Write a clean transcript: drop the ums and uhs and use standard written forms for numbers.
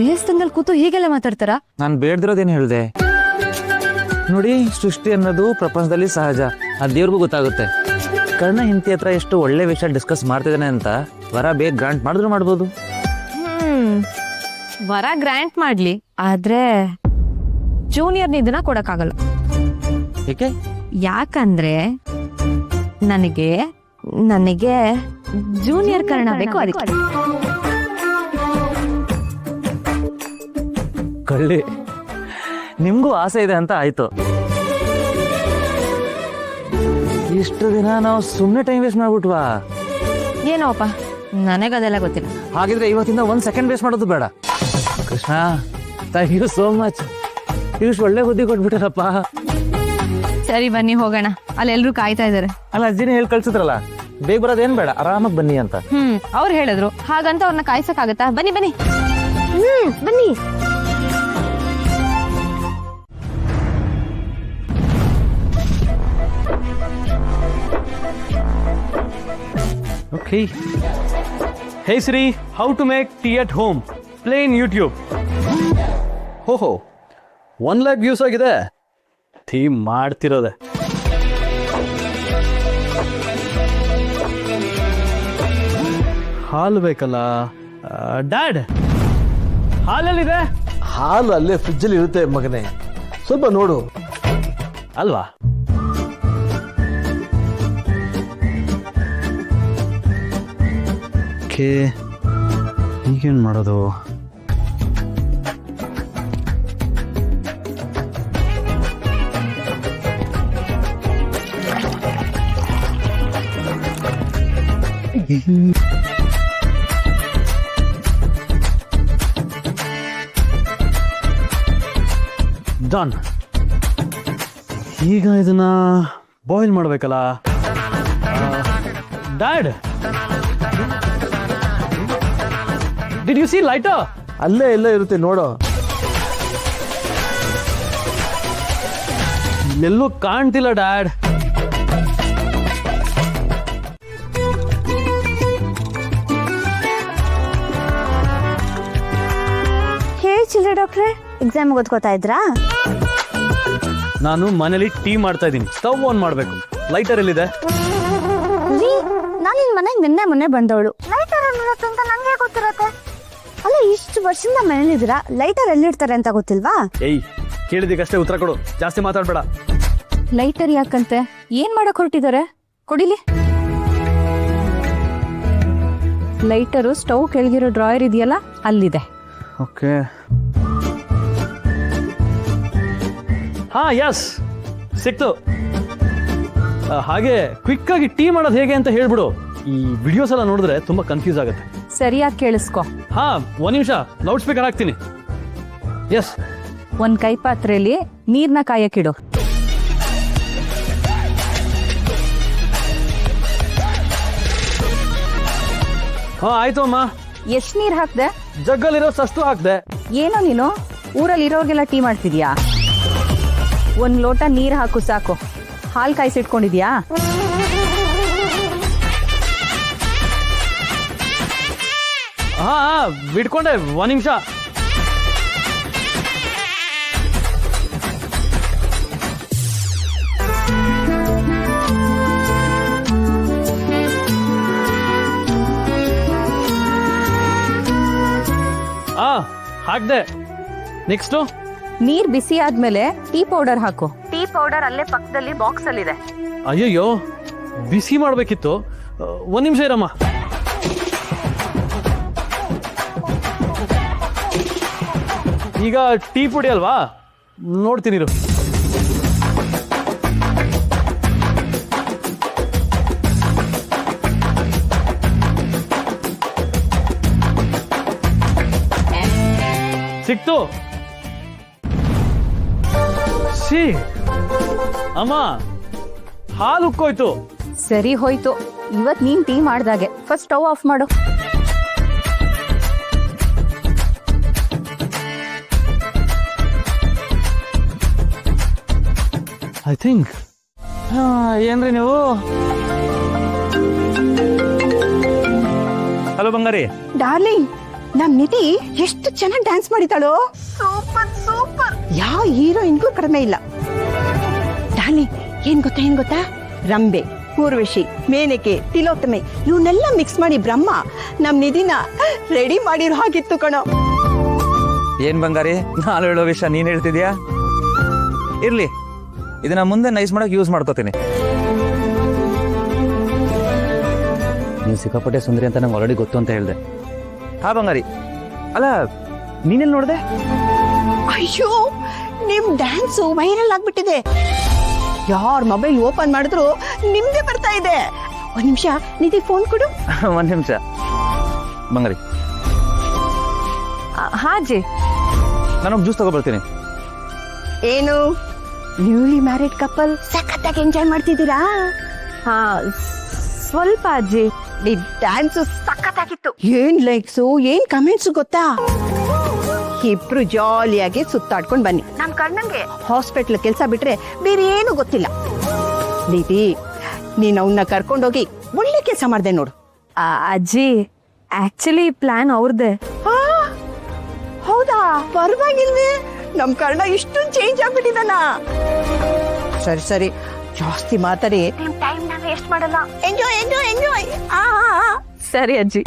ದೇವಸ್ಥಾನದಲ್ಲಿ ಕೂತು ಹೀಗೆಲ್ಲ ಮಾತಾಡ್ತಾರ? ನಾನು ಬೇಡ್ದಿರೋದೇನು ಹೇಳಿದೆ ನೋಡಿ, ಸೃಷ್ಟಿ ಅನ್ನೋದು ಪ್ರಪಂಚದಲ್ಲಿ ಸಹಜ, ಆ ದೇವ್ರಿಗೂ ಗೊತ್ತಾಗುತ್ತೆ. ಕರ್ಣ ಹಿಂತಿ ಹತ್ರ ಎಷ್ಟು ಒಳ್ಳೆ ವಿಷಯ ಡಿಸ್ಕಸ್ ಮಾಡ್ತಿದ್ದಾನೆ ಅಂತ ವರ ಬೇಗ ಗ್ರಾಂಟ್ ಮಾಡಿದ್ರು ಮಾಡ್ಬೋದು. ವರ ಗ್ರಾಂಟ್ ಮಾಡ್ಲಿ, ಆದ್ರೆ ಜೂನಿಯರ್ನ ಇದನ್ನ ಕೊಡಕ್ಕಾಗಲ್ಲ. ಏಕೆ? ಯಾಕಂದ್ರೆ ನನಗೆ ನನಗೆ ಜೂನಿಯರ್ ಕರ್ಣ ಬೇಕು. ಅದಕ್ಕೆ ಕಳ್ಳಿ, ನಿಮ್ಗೂ ಆಸೆ ಇದೆ ಅಂತ ಆಯ್ತು. ಇಷ್ಟು ದಿನ ನಾವು ಸುಮ್ಮನೆ ಟೈಮ್ ವೇಸ್ಟ್ ಮಾಡ್ಬಿಟ್ವಾ? ಏನೋಪ್ಪ, ನನಗದೆಲ್ಲ ಗೊತ್ತಿಲ್ಲ. ಹಾಗಿದ್ರೆ ಇವತ್ತಿಂದ 1 ಸೆಕೆಂಡ್ ವೇಸ್ಟ್ ಮಾಡೋದು ಬೇಡ. Krishna, thank you so much. ಇಷ್ಟು ಒಳ್ಳೆ ಬುದ್ಧಿ ಕೊಟ್ಬಿಟ್ಟಾರಪ್ಪ. ಸರಿ, ಬನ್ನಿ ಹೋಗೋಣ. ಅಲ್ಲೆಲ್ರು ಕಾಯ್ತಾ ಇದಾರೆ. ಅಲ್ಲ, ಅಜ್ಜಿನೇ ಹೇಳಿ ಕಳ್ಸಿದ್ರಲ್ಲ, ಬೇಗ ಬರೋದೇನ್ ಬೇಡ, ಆರಾಮಾಗಿ ಬನ್ನಿ ಅಂತ. ಅವ್ರು ಹೇಳಿದ್ರು, ಹಾಗಂತ ಅವ್ರನ್ನ ಕಾಯ್ಸಕ್ಕಾಗತ್ತಾ? ಬನ್ನಿ ಬನ್ನಿ. ಬನ್ನಿ. Okay. Hey Siri, how to make tea at home? Play in YouTube. Ho, 1 lakh views ಆಗಿದೆ. ಟೀ ಮಾಡ್ತಿರೋದೆ. ಹಾಲು ಬೇಕಲ್ಲ. ಡ್ಯಾಡ್, ಹಾಲೆಲ್ಲಿದೆ? ಹಾಲು ಅಲ್ಲೇ ಫ್ರಿಜ್ಜಲ್ಲಿ ಇರುತ್ತೆ ಮಗನೇ, ಸ್ವಲ್ಪ ನೋಡು. ಅಲ್ವಾ? ಈಗೇನು ಮಾಡೋದು? ಡನ್. ಈಗ ಇದನ್ನ ಬಾಯ್ಲ್ ಮಾಡಬೇಕಲ್ಲ. Dad, did U C lighter? ಅಲ್ಲೇ ಎಲ್ಲ ಇರುತ್ತೆ ನೋಡು. ಎಲ್ಲೂ ಕಾಣ್ತಿಲ್ಲ ಡ್ಯಾಡ್. ಹೇಳಿ ಚಿಲ್ಡ್ರೆ ಡಾಕ್ಟ್ರೆ, ಎಕ್ಸಾಮ್ ಓದ್ಕೋತಾ ಇದ್ರಾ? ನಾನು ಮನೇಲಿ ಟೀ ಮಾಡ್ತಾ ಇದ್ದೀನಿ. ಸ್ಟವ್ ಆನ್ ಮಾಡಬೇಕು. ಲೈಟರ್ ಎಲ್ಲಿದೆ? ನಾನು ನಿನ್ ಮನೆಗೆ ಮೊನ್ನೆ ಬಂದವಳು. ಲೈಟರ್ ಎಲ್ಲಿರುತ್ತೆ ಅಂತ ನಂಗೆ ಗೊತ್ತಿರತ್ತೆ. ಅಲ್ಲ, ಇಷ್ಟು ವರ್ಷದಿಂದ ಮನೇಲಿದ್ದೀರಾ, ಲೈಟರ್ ಎಲ್ಲಿಡ್ತಾರೆ ಅಂತ ಗೊತ್ತಿಲ್ವಾ? ಏಯ್, ಕೇಳಿದಕ್ಕಷ್ಟೇ ಉತ್ತರ ಕೊಡು, ಜಾಸ್ತಿ ಮಾತಾಡ್ಬೇಡ. ಲೈಟರ್ ಯಾಕಂತೆ? ಏನ್ ಮಾಡಕ್ ಹೊರಟಿದ್ದಾರೆ? ಕೊಡಿಲಿ. ಲೈಟರು ಸ್ಟವ್ ಕೆಳಗಿರೋ ಡ್ರಾಯರ್ ಇದೆಯಲ್ಲ, ಅಲ್ಲಿದೆ. ಓಕೆ. ಹಾ, ಎಸ್, ಸಿಕ್ತು. ಹಾಗೆ ಕ್ವಿಕ್ ಆಗಿ ಟೀ ಮಾಡೋದು ಹೇಗೆ ಅಂತ ಹೇಳ್ಬಿಡು. ಈ ವಿಡಿಯೋಸ್ ಎಲ್ಲ ನೋಡಿದ್ರೆ ತುಂಬಾ ಕನ್ಫ್ಯೂಸ್ ಆಗುತ್ತೆ. ಸರಿಯಾಗಿ ಕೇಳಿಸ್ಕೊ. ಹಾ, 1 ನಿಮಿಷ ಲೌಡ್ ಸ್ಪೀಕರ್ ಹಾಕ್ತೀನಿ. ಎಸ್. ಒಂದ್ ಕೈ ಪಾತ್ರೆಯಲ್ಲಿ ನೀರ್ನ ಕಾಯಕ್ಕಿಡು. ಹಾ, ಆಯ್ತು ಅಮ್ಮ. ಎಷ್ಟ್ ನೀರ್ ಹಾಕ್ದೆ? ಜಗ್ಗಲ್ಲಿರೋ ಅಷ್ಟು ಹಾಕ್ದೆ. ಏನೋ ನೀನು ಊರಲ್ಲಿ ಇರೋರ್ಗೆಲ್ಲ ಟೀ ಮಾಡ್ತಿದ್ಯಾ? 1 ಲೋಟ ನೀರ್ ಹಾಕು ಸಾಕು. ಹಾಲ್ ಕಾಯಿಸಿಟ್ಕೊಂಡಿದ್ಯಾ? ಹಾ, ಬಿಟ್ಕೊಂಡೆ. 1 ನಿಮಿಷ. ಹಾಕ್ದೆ. ನೆಕ್ಸ್ಟ್, ನೀರ್ ಬಿಸಿ ಆದ್ಮೇಲೆ ಟೀ ಪೌಡರ್ ಹಾಕು. ಟೀ ಪೌಡರ್ ಅಲ್ಲೇ ಪಕ್ಕದಲ್ಲಿ ಬಾಕ್ಸ್ ಅಲ್ಲಿ ಇದೆ. ಅಯ್ಯಯ್ಯೋ, ಬಿಸಿ ಮಾಡ್ಬೇಕಿತ್ತು. 1 ನಿಮಿಷ ಇರಮ್ಮ. ಈಗ ಟೀ ಪುಡಿ ಅಲ್ವಾ, ನೋಡ್ತೀನಿ ಇರು. ಸಿಕ್ತು. ಅಮ್ಮ, ಹಾಲು ಉಕ್ಕೋಯ್ತು. ಸರಿ ಹೋಯ್ತು. ಇವತ್ ನೀನ್ ಟೀ ಮಾಡ್ದಾಗೆ. ಫಸ್ಟ್ ಸ್ಟವ್ ಆಫ್ ಮಾಡು. I think. ಏನ್ರಿ ನೀವು? ಹಲೋ ಬಂಗಾರಿ. ಡಾರ್ಲಿಂಗ್, ನಮ್ ನಿಧಿ ಎಷ್ಟು ಚೆನ್ನಾಗಿ ಡ್ಯಾನ್ಸ್ ಮಾಡಿದಾಳೋ. Super super. ಯಾವ ಹೀರೋಯಿನ್ಗೂ ಕಡಿಮೆ ಇಲ್ಲ. ಡಾರ್ಲಿಂಗ್, ಏನ್ ಗೊತ್ತಾ ರಂಬೆ, ಊರ್ವಶಿ, ಮೇನಕೆ, ತಿಲೋತ್ತಮೆ ಇವನ್ನೆಲ್ಲ ಮಿಕ್ಸ್ ಮಾಡಿ ಬ್ರಹ್ಮ ನಮ್ ನಿಧಿನ ರೆಡಿ ಮಾಡಿರೋ ಹಾಗಿತ್ತು ಕಣೋ. ಏನ್ ಬಂಗಾರಿ, ನಾನು ಹೇಳೋ ವಿಷಯ ನೀನ್ ಹೇಳ್ತಿದ್ಯಾ? ಇರ್ಲಿ, ಇದನ್ನ ಮುಂದೆ ನೈಸ್ ಮಾಡಕ್ ಯೂಸ್ ಮಾಡ್ಕೋತೀನಿ. ನೀನು ಸಿಕ್ಕಾಪಟ್ಟೆ ಸುಂದರಿ ಅಂತ ನಂಗೆ ಆಲ್ರೆಡಿ ಗೊತ್ತು ಅಂತ ಹೇಳ್ದೆ. ಹಾ ಬಂಗಾರಿ, ಅಲ್ಲ ನೀನೆಲ್ಲಿ ನೋಡ್ದೆ? ಅಯ್ಯೋ, ನಿಮ್ ಡ್ಯಾನ್ಸ್ ವೈರಲ್ ಆಗ್ಬಿಟ್ಟಿದೆ. ಯಾರ್ ಮೊಬೈಲ್ ಓಪನ್ ಮಾಡಿದ್ರು ನಿಮ್ದೇ ಬರ್ತಾ ಇದೆ. ಒಂದ್ ನಿಮಿಷ ನಿಧಿ ಫೋನ್ ಕೊಡು. ಒಂದ್ ನಿಮಿಷ ಬಂಗಾರಿ, ಹಾ ಅಜ್ಜಿ. ನಾನು ಜ್ಯೂಸ್ ತಗೊಬರ್ತೀನಿ. ಏನು ನ್ಯೂಲಿ ಮ್ಯಾರಿಡ್ ಕಪಲ್ ಸಖತ್ತಾಗಿ ಎಂಜಾಯ್ ಮಾಡ್ತಿದ್ದೀರಾ? ಹಾ, ಸ್ವಲ್ಪ ಅಜ್ಜಿ. ಈ ಡ್ಯಾನ್ಸ್ ಸಖತ್ತಾಗಿತ್ತು. ಏನ್ ಲೈಕ್ಸು, ಏನ್ ಕಮೆಂಟ್ಸ್ ಗೊತ್ತಾ? ಇಬ್ರು ಜಾಲಿಯಾಗಿ ಸುತ್ತಾಡ್ಕೊಂಡ್ ಬನ್ನಿ. ನಮ್ ಕಣ್ಣಂಗೆ ಹಾಸ್ಪಿಟ್ಲ್ ಕೆಲ್ಸ ಬಿಟ್ರೆ ಬೇರೆ ಏನು ಗೊತ್ತಿಲ್ಲ. ದೀದಿ, ನೀನ್ ಅವನ್ನ ಕರ್ಕೊಂಡೋಗಿ ಒಳ್ಳೆ ಕೆಲಸ ಮಾಡ್ದೆ ನೋಡು. ಅಜ್ಜಿ, ಆಕ್ಚುಲಿ ಪ್ಲಾನ್ ಅವ್ರದ್ದೇ. ಹೌದಾ? ಪರವಾಗಿಲ್ವೇ, ನಮ್ ಕರ್ಣ ಇಷ್ಟೊಂದು ಚೇಂಜ್ ಆಗ್ಬಿಟ್ಟಿದಾನ. ಸರಿ ಸರಿ, ಜಾಸ್ತಿ ಮಾತಾಡಿ ಟೈಮ್ ವೇಸ್ಟ್ ಮಾಡಲ್ಲ. Enjoy enjoy enjoy. ಸರಿ ಅಜ್ಜಿ.